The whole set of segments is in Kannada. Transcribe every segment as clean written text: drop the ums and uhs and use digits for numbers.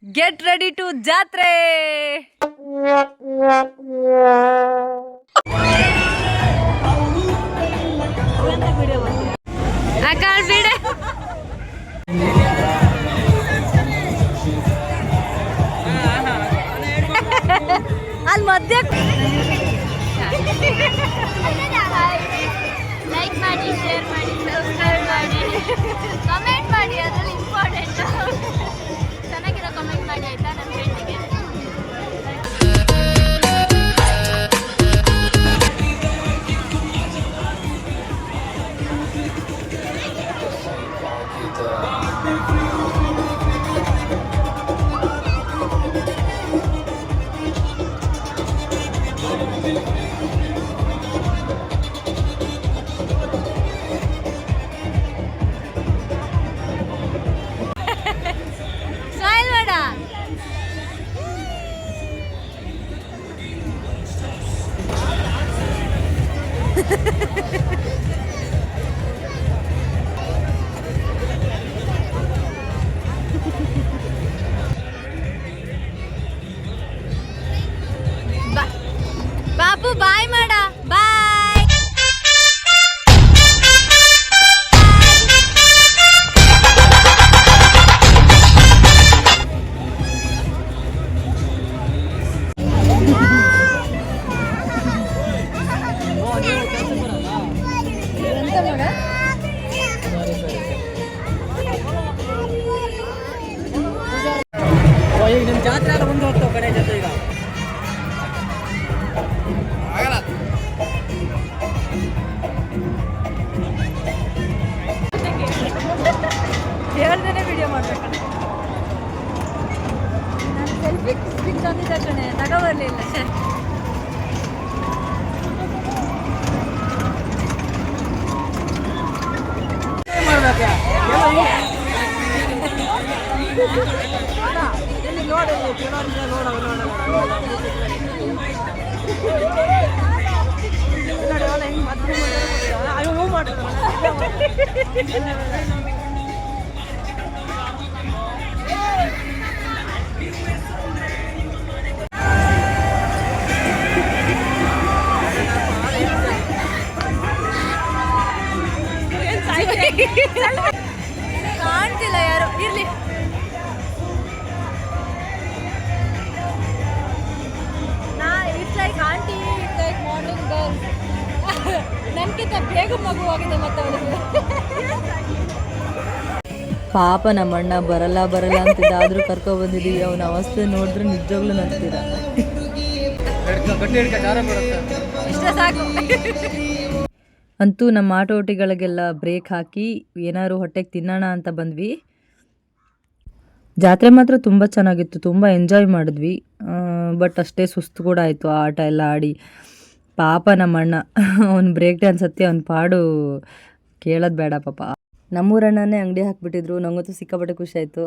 ಗೆಟ್ ರೆಡಿ ಟು ಜಾತ್ರೆ. ಅಲ್ಲಿ ಮಧ್ಯ ಲೈಕ್ ಮಾಡಿ, ಶೇರ್ ಮಾಡಿ, ಸಬ್ಸ್ಕ್ರೈಬ್ ಮಾಡಿ, ಕಮೆಂಟ್ ಮಾಡಿ. ಅದ್ರಲ್ಲಿ ಇಂಪಾರ್ಟೆಂಟ್ ಚೆನ್ನಾಗಿರೋ ಕಮೆಂಟ್ ಮಾಡಿ ಆಯ್ತಾ ನನ್ನ ಫ್ರೆಂಡಿಗೆ. ಬಾಪು ಬಾಯ್ ಮಾಡ, ಬಾಯ್. ಈಗ ನಿಮ್ಮ ಜಾತ್ರೆ ಎಲ್ಲ ಮುಂದೆ ಹೋಗ್ತಾವೆ ಕಡೆ ಜೊತೆ ಈಗ ಹೇಳ್ದೇನೆ ವಿಡಿಯೋ ಮಾಡ್ಬೇಕು. ನಾನು ಸೆಲ್ಫಿ ಸ್ಟಿಕ್ ತಂದಿದ್ದ ಕಣೆ, ತಗೋಬರ್ಲಿಲ್ಲ. ಕಾಣ್ತಿಲ್ಲ ಯಾರು, ಇರ್ಲಿ. It's like aunty, it's like modern girl. ನನ್ಕಿಂತ ಬೇಗ ಮಗು ಆಗಿದೆ ಮತ್ತೆ ಅವಳಿಗೆ. ಪಾಪ ನಮ್ಮಣ್ಣ ಬರಲ್ಲ ಅಂತಿದ್ದ, ಆದ್ರೂ ಕರ್ಕೊ ಬಂದಿದ್ದೀವಿ. ಅವನ ಅವಸ್ಥೆ ನೋಡಿದ್ರೆ ನಿಜವಾಗ್ಲೂ ನಗ್ತೀರ. ಇಷ್ಟ ಸಾಕು. ಅಂತೂ ನಮ್ಮ ಆಟೋಟಿಗಳಿಗೆಲ್ಲ ಬ್ರೇಕ್ ಹಾಕಿ ಏನಾದ್ರು ಹೊಟ್ಟೆಗೆ ತಿನ್ನೋಣ ಅಂತ ಬಂದ್ವಿ. ಜಾತ್ರೆ ಮಾತ್ರ ತುಂಬ ಚೆನ್ನಾಗಿತ್ತು, ತುಂಬ ಎಂಜಾಯ್ ಮಾಡಿದ್ವಿ. ಬಟ್ ಅಷ್ಟೇ ಸುಸ್ತು ಕೂಡ ಆಯಿತು ಆ ಆಟ ಎಲ್ಲ ಆಡಿ. ಪಾಪ ನಮ್ಮಣ್ಣ ಅವ್ನು ಬ್ರೇಕ್ ಡ್ಯಾನ್ಸ್ ಹತ್ತಿ ಅವ್ನ ಪಾಡು ಕೇಳೋದು ಬೇಡ ಪಾಪ. ನಮ್ಮೂರಣ್ಣನೇ ಅಂಗಡಿ ಹಾಕಿಬಿಟ್ಟಿದ್ರು. ನನಗಂತೂ ಸಿಕ್ಕಾಪಟ್ಟೆ ಖುಷಿ ಆಯಿತು.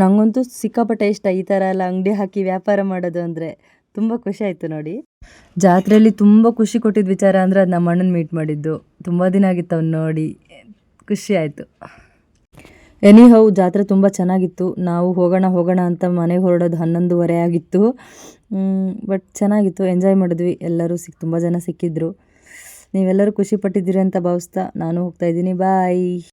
ನನಗಂತೂ ಸಿಕ್ಕಾಪಟ್ಟೆ ಇಷ್ಟ ಈ ಥರ ಎಲ್ಲ ಅಂಗಡಿ ಹಾಕಿ ವ್ಯಾಪಾರ ಮಾಡೋದು ಅಂದರೆ. ತುಂಬ ಖುಷಿ ಆಯಿತು ನೋಡಿ. ಜಾತ್ರೆಯಲ್ಲಿ ತುಂಬ ಖುಷಿ ಕೊಟ್ಟಿದ್ದ ವಿಚಾರ ಅಂದರೆ ಅದು ನಮ್ಮ ಅಣ್ಣನ ಮೀಟ್ ಮಾಡಿದ್ದು. ತುಂಬ ದಿನ ಆಗಿತ್ತು ಅವ್ನು ನೋಡಿ, ಖುಷಿ ಆಯಿತು. ಎನಿಹೌ ಜಾತ್ರೆ ತುಂಬ ಚೆನ್ನಾಗಿತ್ತು. ನಾವು ಹೋಗೋಣ ಅಂತ ಮನೆಗೆ ಹೊರಡೋದು 11:30 ಆಗಿತ್ತು. ಬಟ್ ಚೆನ್ನಾಗಿತ್ತು, ಎಂಜಾಯ್ ಮಾಡಿದ್ವಿ. ಎಲ್ಲರೂ ತುಂಬ ಜನ ಸಿಕ್ಕಿದ್ರು. ನೀವೆಲ್ಲರೂ ಖುಷಿ ಪಟ್ಟಿದ್ದೀರಿ ಅಂತ ಭಾವಿಸ್ತಾ ನಾನು ಹೋಗ್ತಾಯಿದ್ದೀನಿ. ಬಾಯ್.